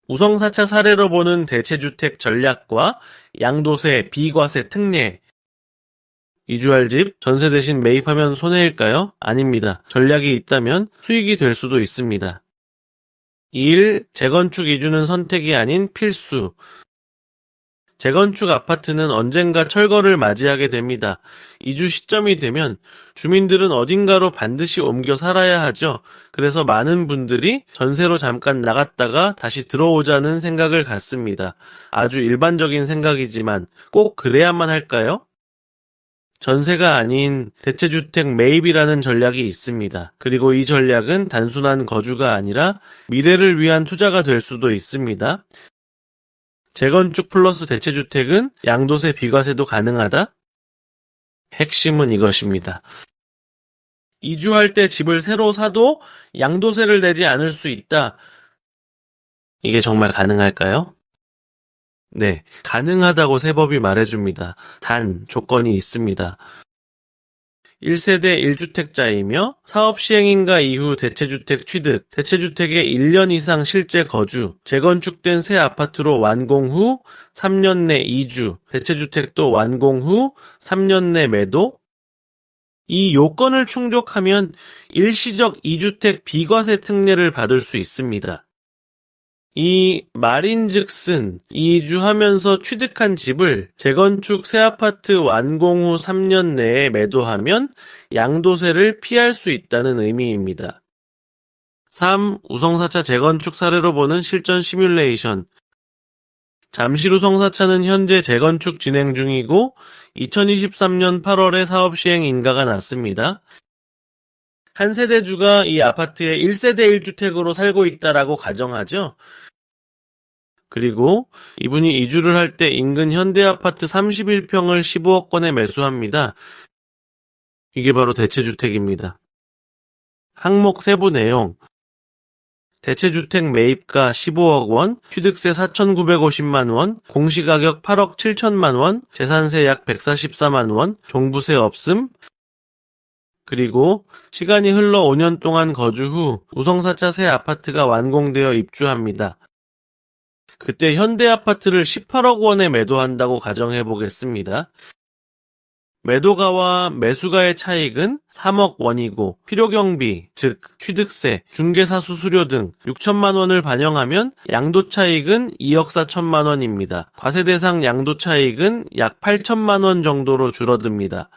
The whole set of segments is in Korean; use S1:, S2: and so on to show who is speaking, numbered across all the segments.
S1: 우성사차 사례로 보는 대체주택 전략과 양도세, 비과세 특례. 이주할 집, 전세 대신 매입하면 손해일까요? 아닙니다. 전략이 있다면 수익이 될 수도 있습니다. 2일, 재건축 이주는 선택이 아닌 필수. 재건축 아파트는 언젠가 철거를 맞이하게 됩니다. 이주 시점이 되면 주민들은 어딘가로 반드시 옮겨 살아야 하죠. 그래서 많은 분들이 전세로 잠깐 나갔다가 다시 들어오자는 생각을 갖습니다. 아주 일반적인 생각이지만 꼭 그래야만 할까요? 전세가 아닌 대체주택 매입이라는 전략이 있습니다. 그리고 이 전략은 단순한 거주가 아니라 미래를 위한 투자가 될 수도 있습니다. 재건축 플러스 대체주택은 양도세 비과세도 가능하다? 핵심은 이것입니다. 이주할 때 집을 새로 사도 양도세를 내지 않을 수 있다. 이게 정말 가능할까요? 네, 가능하다고 세법이 말해줍니다. 단, 조건이 있습니다. 1세대 1주택자이며 사업 시행인가 이후 대체주택 취득, 대체주택에 1년 이상 실제 거주, 재건축된 새 아파트로 완공 후 3년 내 이주, 대체주택도 완공 후 3년 내 매도. 이 요건을 충족하면 일시적 2주택 비과세 특례를 받을 수 있습니다. 이 말인즉슨 이주하면서 취득한 집을 재건축 새 아파트 완공 후 3년 내에 매도하면 양도세를 피할 수 있다는 의미입니다. 3. 우성사차 재건축 사례로 보는 실전 시뮬레이션. 잠실 우성사차는 현재 재건축 진행 중이고 2023년 8월에 사업 시행 인가가 났습니다. 한 세대주가 이 아파트에 1세대 1주택으로 살고 있다라고 가정하죠. 그리고 이분이 이주를 할 때 인근 현대아파트 31평을 15억권에 매수합니다. 이게 바로 대체주택입니다. 항목 세부 내용. 대체주택 매입가 15억 원, 취득세 4,950만 원, 공시가격 8억 7천만 원, 재산세 약 144만 원, 종부세 없음. 그리고 시간이 흘러 5년 동안 거주 후 우성사차 새 아파트가 완공되어 입주합니다. 그때 현대아파트를 18억 원에 매도한다고 가정해 보겠습니다. 매도가와 매수가의 차익은 3억 원이고 필요경비, 즉 취득세, 중개사 수수료 등 6천만 원을 반영하면 양도차익은 2억 4천만 원입니다. 과세대상 양도차익은 약 8천만 원 정도로 줄어듭니다.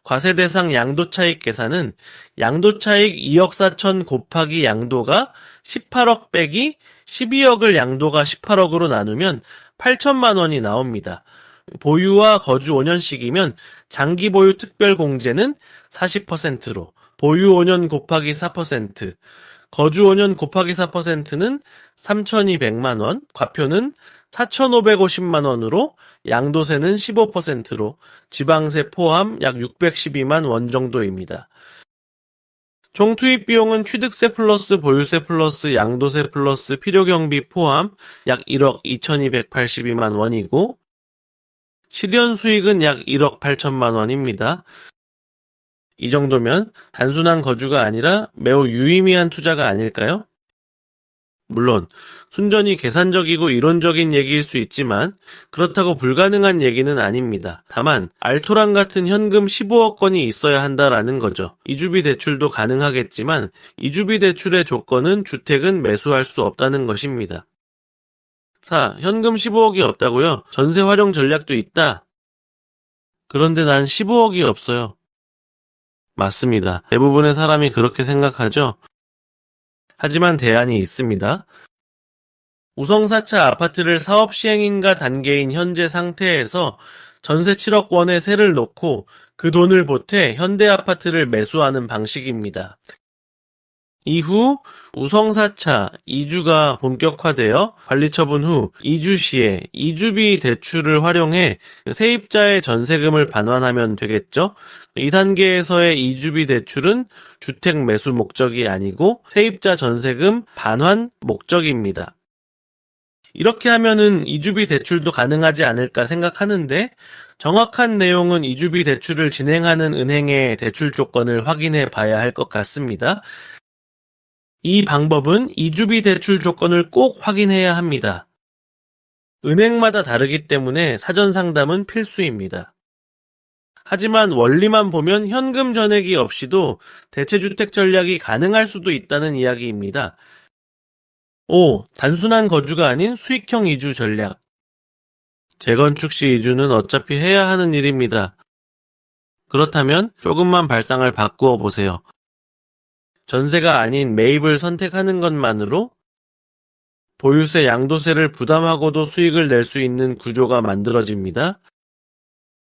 S1: 과세대상 양도차익 계산은 양도차익 2억 4천 곱하기 양도가 18억 빼기 12억을 양도가 18억으로 나누면 8천만 원이 나옵니다. 보유와 거주 5년씩이면 장기 보유 특별 공제는 40%로 보유 5년 곱하기 4%, 거주 5년 곱하기 4%는 3,200만 원, 과표는 4,550만 원으로 양도세는 15%로 지방세 포함 약 612만 원 정도입니다. 총 투입 비용은 취득세 플러스 보유세 플러스 양도세 플러스 필요경비 포함 약 1억 2,282만 원이고 실현 수익은 약 1억 8천만 원입니다. 이 정도면 단순한 거주가 아니라 매우 유의미한 투자가 아닐까요? 물론 순전히 계산적이고 이론적인 얘기일 수 있지만 그렇다고 불가능한 얘기는 아닙니다. 다만 알토란 같은 현금 15억 원이 있어야 한다라는 거죠. 이주비 대출도 가능하겠지만 이주비 대출의 조건은 주택은 매수할 수 없다는 것입니다. 4. 현금 15억이 없다고요? 전세 활용 전략도 있다. 그런데 난 15억이 없어요. 맞습니다. 대부분의 사람이 그렇게 생각하죠. 하지만 대안이 있습니다. 우성사차 아파트를 사업 시행인가 단계인 현재 상태에서 전세 7억 원의 세를 놓고 그 돈을 보태 현대아파트를 매수하는 방식입니다. 이후 우성사차 이주가 본격화되어 관리처분 후 이주 시에 이주비 대출을 활용해 세입자의 전세금을 반환하면 되겠죠. 이 단계에서의 이주비 대출은 주택 매수 목적이 아니고 세입자 전세금 반환 목적입니다. 이렇게 하면은 이주비 대출도 가능하지 않을까 생각하는데 정확한 내용은 이주비 대출을 진행하는 은행의 대출 조건을 확인해 봐야 할 것 같습니다. 이 방법은 이주비 대출 조건을 꼭 확인해야 합니다. 은행마다 다르기 때문에 사전 상담은 필수입니다. 하지만 원리만 보면 현금 전액이 없이도 대체주택 전략이 가능할 수도 있다는 이야기입니다. 5. 단순한 거주가 아닌 수익형 이주 전략. 재건축 시 이주는 어차피 해야 하는 일입니다. 그렇다면 조금만 발상을 바꾸어 보세요. 전세가 아닌 매입을 선택하는 것만으로 보유세 양도세를 부담하고도 수익을 낼 수 있는 구조가 만들어집니다.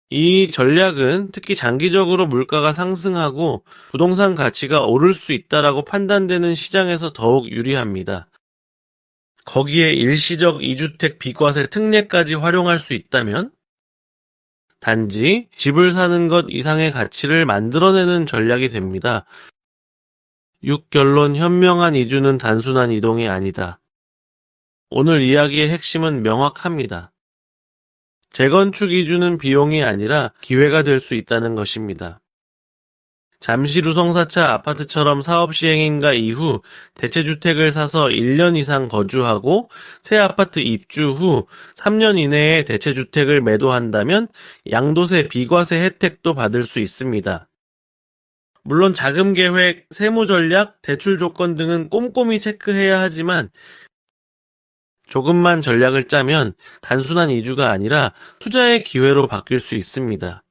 S1: 이 전략은 특히 장기적으로 물가가 상승하고 부동산 가치가 오를 수 있다라고 판단되는 시장에서 더욱 유리합니다. 거기에 일시적 2주택 비과세 특례까지 활용할 수 있다면 단지 집을 사는 것 이상의 가치를 만들어내는 전략이 됩니다. 6. 결론 현명한 이주는 단순한 이동이 아니다. 오늘 이야기의 핵심은 명확합니다. 재건축 이주는 비용이 아니라 기회가 될 수 있다는 것입니다. 잠실 우성사차 아파트처럼 사업 시행인가 이후 대체주택을 사서 1년 이상 거주하고 새 아파트 입주 후 3년 이내에 대체주택을 매도한다면 양도세 비과세 혜택도 받을 수 있습니다. 물론 자금 계획, 세무 전략, 대출 조건 등은 꼼꼼히 체크해야 하지만 조금만 전략을 짜면 단순한 이주가 아니라 투자의 기회로 바뀔 수 있습니다.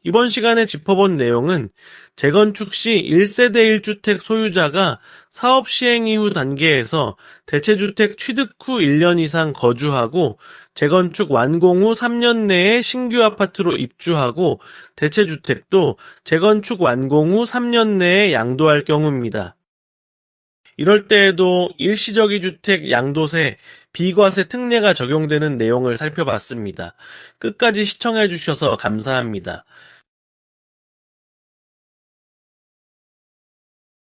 S1: 이번 시간에 짚어본 내용은 재건축 시 1세대 1주택 소유자가 사업 시행 이후 단계에서 대체주택 취득 후 1년 이상 거주하고 재건축 완공 후 3년 내에 신규 아파트로 입주하고 대체주택도 재건축 완공 후 3년 내에 양도할 경우입니다. 이럴 때에도 일시적 2주택 양도세, 비과세 특례가 적용되는 내용을 살펴봤습니다. 끝까지 시청해 주셔서 감사합니다.